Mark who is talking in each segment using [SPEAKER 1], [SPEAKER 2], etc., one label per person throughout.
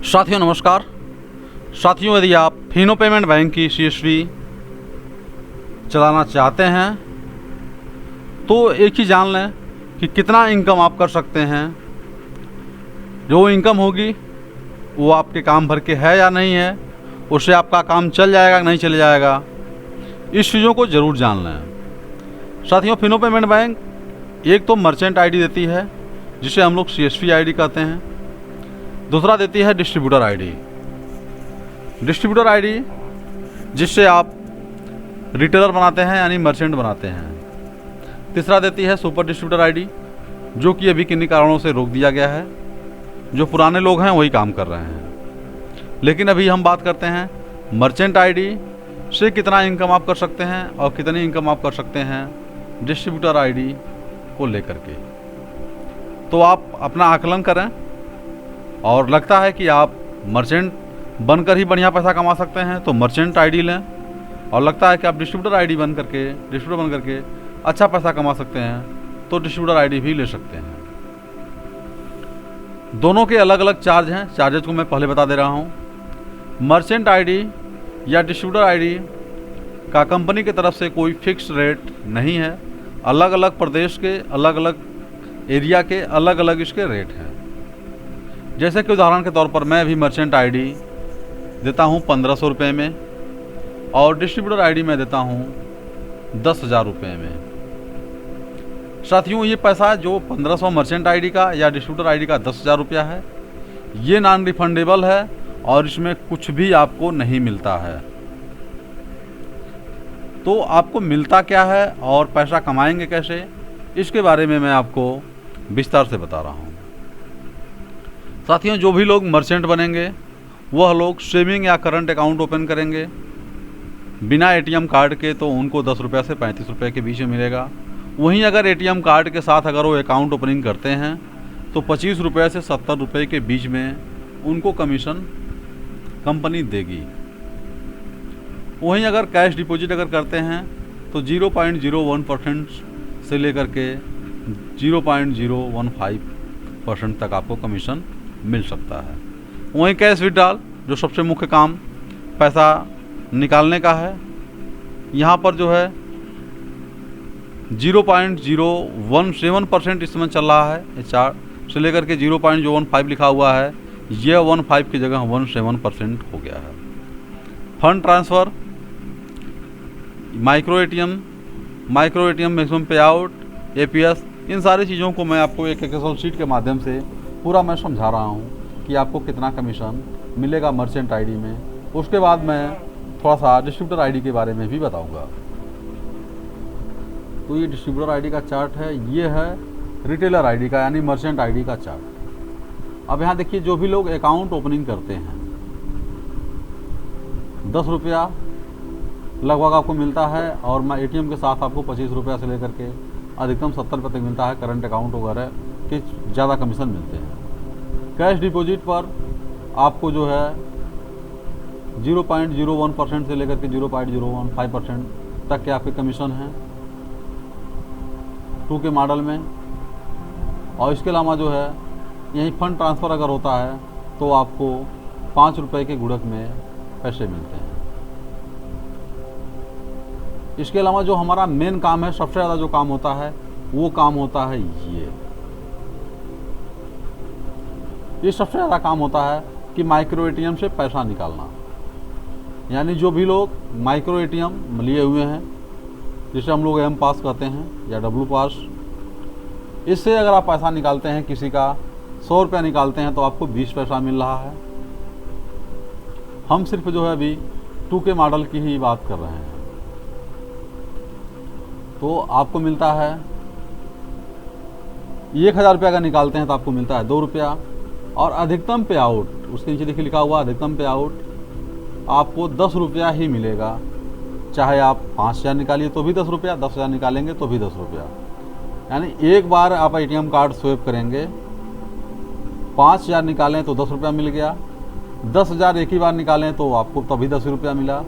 [SPEAKER 1] साथियों नमस्कार। साथियों, यदि आप फिनो पेमेंट बैंक की CSV चलाना चाहते हैं तो एक ही जान लें कि कितना इनकम आप कर सकते हैं। जो इनकम होगी वो आपके काम भर के है या नहीं है, उससे आपका काम चल जाएगा नहीं चल जाएगा, इस चीज़ों को ज़रूर जान लें। साथियों, फिनो पेमेंट बैंक एक तो मर्चेंट आईडी देती है जिसे हम लोग CSV आईडी कहते हैं, दूसरा देती है डिस्ट्रीब्यूटर आईडी। डिस्ट्रीब्यूटर आईडी जिससे आप रिटेलर बनाते हैं यानी मर्चेंट बनाते हैं। तीसरा देती है सुपर डिस्ट्रीब्यूटर आईडी, जो कि अभी किन्हीं कारणों से रोक दिया गया है। जो पुराने लोग हैं वही काम कर रहे हैं। लेकिन अभी हम बात करते हैं मर्चेंट आईडी से कितना इनकम आप कर सकते हैं और कितनी इनकम आप कर सकते हैं डिस्ट्रीब्यूटर आईडी को लेकर के। तो आप अपना आकलन करें, और लगता है कि आप मर्चेंट बनकर ही बढ़िया पैसा कमा सकते हैं तो मर्चेंट आईडी लें, और लगता है कि आप डिस्ट्रीब्यूटर बन करके अच्छा पैसा कमा सकते हैं तो डिस्ट्रीब्यूटर आईडी भी ले सकते हैं। दोनों के अलग अलग चार्ज हैं। चार्जेस को मैं पहले बता दे रहा हूं। मर्चेंट आईडी या डिस्ट्रीब्यूटर आईडी का कंपनी की तरफ से कोई फिक्स रेट नहीं है। अलग अलग प्रदेश के, अलग अलग एरिया के अलग अलग इसके रेट हैं। जैसे कि उदाहरण के तौर पर मैं भी मर्चेंट आईडी देता हूँ 1500 रुपये में, और डिस्ट्रीब्यूटर आईडी में देता हूँ 10,000 रुपये में। साथियों, ये पैसा जो 1500 मर्चेंट आईडी का या डिस्ट्रीब्यूटर आईडी का 10,000 रुपया है, ये नॉन रिफंडेबल है और इसमें कुछ भी आपको नहीं मिलता है। तो आपको मिलता क्या है और पैसा कमाएंगे कैसे, इसके बारे में मैं आपको विस्तार से बता रहा हूँ। साथियों, जो भी लोग मर्चेंट बनेंगे वह लोग सेविंग या करंट अकाउंट ओपन करेंगे बिना ATM कार्ड के, तो उनको 10 रुपये से 35 रुपये के बीच में मिलेगा। वहीं अगर ATM कार्ड के साथ अगर वो अकाउंट ओपनिंग करते हैं तो 25 रुपये से 70 रुपये के बीच में उनको कमीशन कंपनी देगी। वहीं अगर कैश डिपॉजिट अगर करते हैं तो 0.01% से लेकर के 0.015% तक आपको कमीशन मिल सकता है। वहीं कैश विड्रॉल, जो सबसे मुख्य काम पैसा निकालने का है, यहाँ पर जो है 0.017% इस समय चल रहा है। 4 से लेकर के 0.015 लिखा हुआ है, यह 15 की जगह 17% हो गया है। Fund transfer, micro ATM maximum पे आउट, APS, इन सारी चीज़ों को मैं आपको एक एक्सेल शीट के माध्यम से पूरा मैं समझा रहा हूँ कि आपको कितना कमीशन मिलेगा मर्चेंट आईडी में। उसके बाद मैं थोड़ा सा डिस्ट्रीब्यूटर आईडी के बारे में भी बताऊँगा। तो ये डिस्ट्रीब्यूटर आईडी का चार्ट है, ये है रिटेलर आईडी का यानी मर्चेंट आईडी का चार्ट। अब यहाँ देखिए, जो भी लोग अकाउंट ओपनिंग करते हैं 10 रुपया लगभग आपको मिलता है, और ATM के साथ आपको 25 रुपया से लेकर के अधिकतम 70 रुपये तक मिलता है। करंट अकाउंट वगैरह के ज़्यादा कमीशन मिलते हैं। कैश डिपॉजिट पर आपको जो है 0.01% से लेकर के 0.015% तक के आपके कमीशन हैं 2 के मॉडल में। और इसके अलावा जो है यहीं फंड ट्रांसफ़र अगर होता है तो आपको 5 रुपये के गुणक में पैसे मिलते हैं। इसके अलावा जो हमारा मेन काम है, सबसे ज़्यादा जो काम होता है वो काम होता है ये सबसे ज़्यादा काम होता है कि माइक्रो ATM से पैसा निकालना। यानी जो भी लोग माइक्रो ATM लिए हुए हैं, जिसे हम लोग M पास कहते हैं या W पास, इससे अगर आप पैसा निकालते हैं, किसी का 100 रुपया निकालते हैं तो आपको 20 पैसा मिल रहा है। हम सिर्फ जो है अभी 2 के मॉडल की ही बात कर रहे हैं। तो आपको मिलता है 1000 रुपया अगर निकालते हैं तो आपको मिलता है 2 रुपया। और अधिकतम पे आउट, उसके नीचे देखिए लिखा हुआ अधिकतम पे आउट आपको 10 रुपया ही मिलेगा। चाहे आप 5,000 निकालिए तो भी 10 रुपया, 10,000 निकालेंगे तो भी 10 रुपया। यानी एक बार आप ATM कार्ड स्वैप करेंगे, 5,000 निकालें तो 10 रुपया मिल गया, 10,000 एक ही बार निकालें तो आपको तभी 10 रुपया मिला।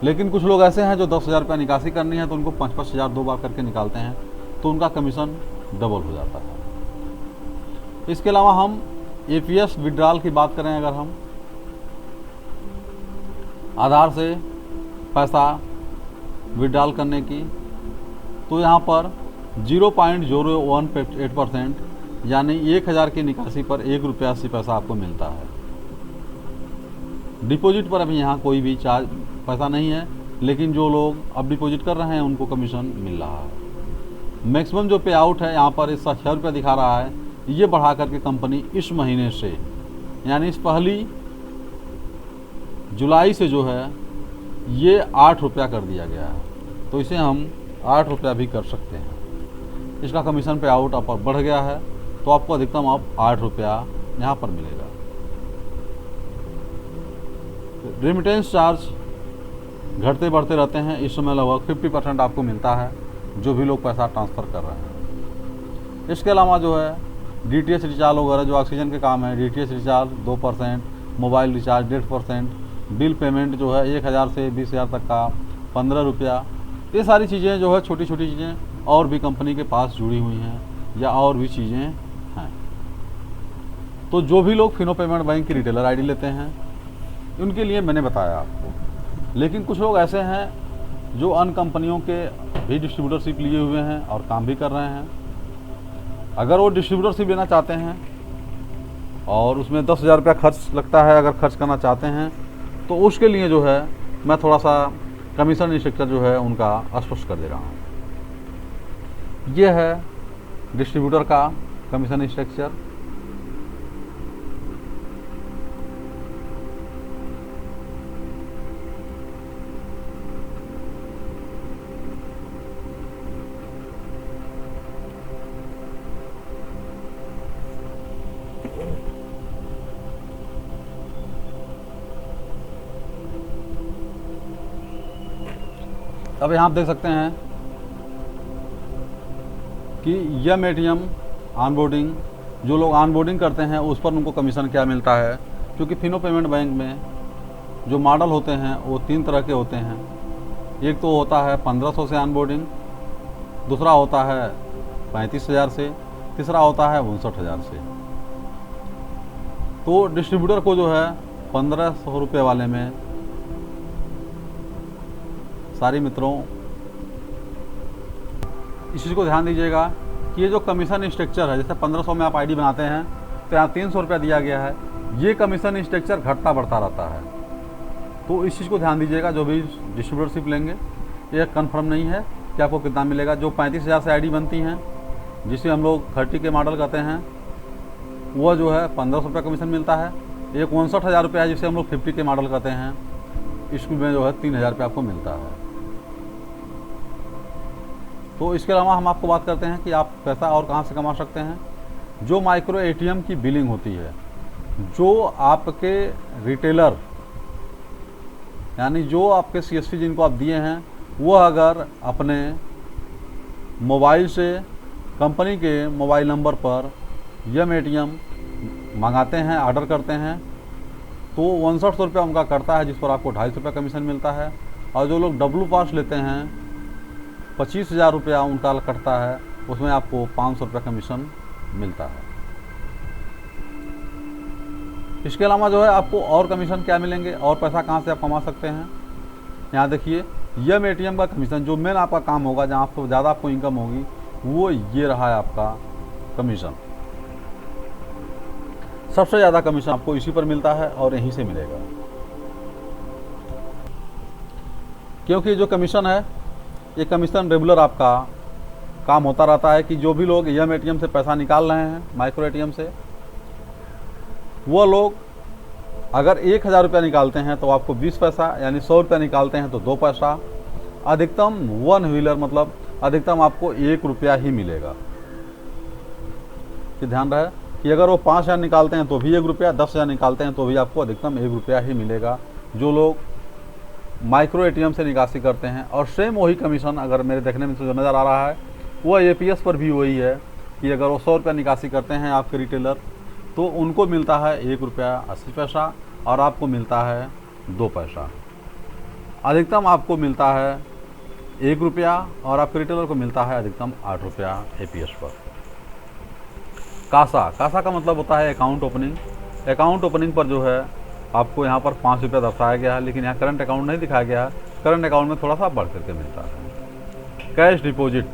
[SPEAKER 1] लेकिन कुछ लोग ऐसे हैं जो 10,000 रुपया निकासी करनी है तो उनको 5-5 हज़ार 2 बार करके निकालते हैं, तो उनका कमीशन डबल हो जाता है। इसके अलावा हम एपीएस विड्रॉल की बात करें अगर हम, आधार से पैसा विड्रॉल करने की, तो यहाँ पर 0.018% यानी 1000 की निकासी पर 1 रुपया 80 पैसा आपको मिलता है। डिपॉजिट पर अभी यहाँ कोई भी चार्ज पैसा नहीं है, लेकिन जो लोग अब डिपॉजिट कर रहे हैं उनको कमीशन मिल रहा है। मैक्सिमम जो पे आउट है यहाँ पर 6 रुपया दिखा रहा है, ये बढ़ा करके कंपनी इस महीने से यानी इस 1 जुलाई से जो है ये 8 रुपया कर दिया गया है, तो इसे हम 8 रुपया भी कर सकते हैं। इसका कमीशन पे आउट अब बढ़ गया है, तो आपको अधिकतम अब 8 रुपया यहाँ पर मिलेगा। रेमिटेंस चार्ज घटते बढ़ते रहते हैं, इस समय लगभग 50% आपको मिलता है जो भी लोग पैसा ट्रांसफ़र कर रहे हैं। इसके अलावा जो है DTH रिचार्ज वगैरह जो ऑक्सीजन के काम है, DTH recharge 2%, mobile recharge 1.5%, bill payment जो है 1000 से 20,000 तक का 15 रुपया, ये सारी चीज़ें जो है छोटी छोटी चीज़ें और भी कंपनी के पास जुड़ी हुई हैं या और भी चीज़ें हैं। तो जो भी लोग फिनो पेमेंट बैंक की रिटेलर आईडी लेते हैं उनके लिए मैंने बताया आपको, लेकिन कुछ लोग ऐसे हैं जो अन्य कंपनियों के भी डिस्ट्रीब्यूटरशिप लिए हुए हैं और काम भी कर रहे हैं। अगर वो डिस्ट्रीब्यूटरशिप लेना चाहते हैं और उसमें 10,000 रुपया खर्च लगता है, अगर खर्च करना चाहते हैं तो उसके लिए जो है मैं थोड़ा सा कमीशन स्ट्रक्चर जो है उनका स्पष्ट कर दे रहा हूँ। ये है डिस्ट्रीब्यूटर का कमीशन स्ट्रक्चर। अब यहाँ आप देख सकते हैं कि यम एटीएम ऑनबोर्डिंग, जो लोग ऑनबोर्डिंग करते हैं उस पर उनको कमीशन क्या मिलता है, क्योंकि फिनो पेमेंट बैंक में जो मॉडल होते हैं वो 3 तरह के होते हैं। एक तो होता है 1500 से ऑनबोर्डिंग, दूसरा होता है 35,000 से, तीसरा होता है 59,000 से। तो डिस्ट्रीब्यूटर को जो है 1500 रुपये वाले में सारी मित्रों इस चीज़ को ध्यान दीजिएगा कि ये जो कमीशन स्ट्रक्चर है, जैसे 1500 में आप आईडी बनाते हैं तो यहाँ 300 रुपया दिया गया है, ये कमीशन स्ट्रक्चर घटता बढ़ता रहता है। तो इस चीज़ को ध्यान दीजिएगा, जो भी डिस्ट्रीब्यूटरशिप लेंगे ये कंफर्म नहीं है कि आपको कितना मिलेगा। जो 35,000 से आईडी बनती हैं, जिसे हम लोग 30 के मॉडल कहते हैं, वह जो है 1500 रुपया कमीशन मिलता है। एक 59,000 रुपया है जिसे हम लोग 50 के मॉडल कहते हैं, इसमें जो है 3,000 रुपया आपको मिलता है। तो इसके अलावा हम आपको बात करते हैं कि आप पैसा और कहाँ से कमा सकते हैं। जो माइक्रो एटीएम की बिलिंग होती है, जो आपके रिटेलर यानी जो आपके CSP जिनको आप दिए हैं, वो अगर अपने मोबाइल से कंपनी के मोबाइल नंबर पर यम एटीएम मंगाते हैं, ऑर्डर करते हैं, तो 59 रुपया उनका करता है, जिस पर आपको 250 रुपया कमीशन मिलता है। और जो लोग डब्लू पास लेते हैं 25,000 रुपया उनका कटता है, उसमें आपको 500 रुपया कमीशन मिलता है। इसके अलावा जो है आपको और कमीशन क्या मिलेंगे और पैसा कहाँ से आप कमा सकते हैं। यहाँ देखिए, यम एटीएम का कमीशन जो मेन आपका काम होगा, जहाँ आपको ज़्यादा आपको इनकम होगी, वो ये रहा है आपका कमीशन। सबसे ज़्यादा कमीशन आपको इसी पर मिलता है और यहीं से मिलेगा, क्योंकि जो कमीशन है ये कमीशन रेगुलर आपका काम होता रहता है कि जो भी लोग यम एटीएम से पैसा निकाल रहे हैं माइक्रो एटीएम से, वो लोग अगर 1000 रुपया निकालते हैं तो आपको 20 पैसा, यानी 100 रुपया निकालते हैं तो 2 पैसा, अधिकतम 1 व्हीलर मतलब अधिकतम आपको 1 रुपया ही मिलेगा। कि ध्यान रहे कि अगर वो 5,000 निकालते हैं तो भी 1 रुपया, 10,000 निकालते हैं तो भी आपको अधिकतम 1 रुपया ही मिलेगा, जो लोग माइक्रो एटीएम से निकासी करते हैं। और सेम वही कमीशन अगर मेरे देखने में जो नज़र आ रहा है वो एपीएस पर भी वही है कि अगर वो 100 रुपया निकासी करते हैं आपके रिटेलर, तो उनको मिलता है 1 रुपया 80 पैसा और आपको मिलता है 2 पैसा। अधिकतम आपको मिलता है 1 रुपया और आपके रिटेलर को मिलता है अधिकतम 8 रुपया एपीएस पर। कासा, कासा का मतलब होता है अकाउंट ओपनिंग। अकाउंट ओपनिंग पर जो है आपको यहाँ पर 5 रुपये दर्शाया गया है, लेकिन यहाँ करंट अकाउंट नहीं दिखाया गया है। करंट अकाउंट में थोड़ा सा बढ़ करके मिलता है। कैश डिपॉजिट,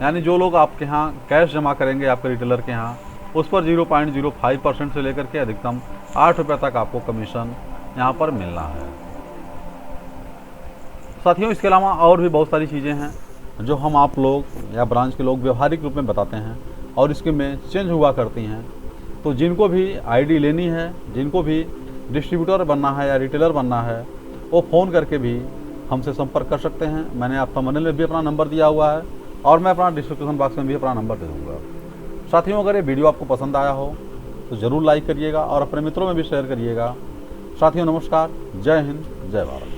[SPEAKER 1] यानी जो लोग आपके यहाँ कैश जमा करेंगे आपके रिटेलर के यहाँ, उस पर 0.05% से लेकर के अधिकतम 8 रुपये तक आपको कमीशन यहाँ पर मिलना है। साथियों, इसके अलावा और भी बहुत सारी चीज़ें हैं जो हम आप लोग या ब्रांच के लोग व्यवहारिक रूप में बताते हैं और इसके में चेंज हुआ करती हैं। तो जिनको भी आईडी लेनी है, जिनको भी डिस्ट्रीब्यूटर बनना है या रिटेलर बनना है, वो फ़ोन करके भी हमसे संपर्क कर सकते हैं। मैंने आप थंबनेल में भी अपना नंबर दिया हुआ है और मैं अपना डिस्क्रिप्शन बॉक्स में भी अपना नंबर दे दूँगा। साथियों, अगर ये वीडियो आपको पसंद आया हो तो ज़रूर लाइक करिएगा और अपने मित्रों में भी शेयर करिएगा। साथियों, नमस्कार, जय हिंद, जय भारत।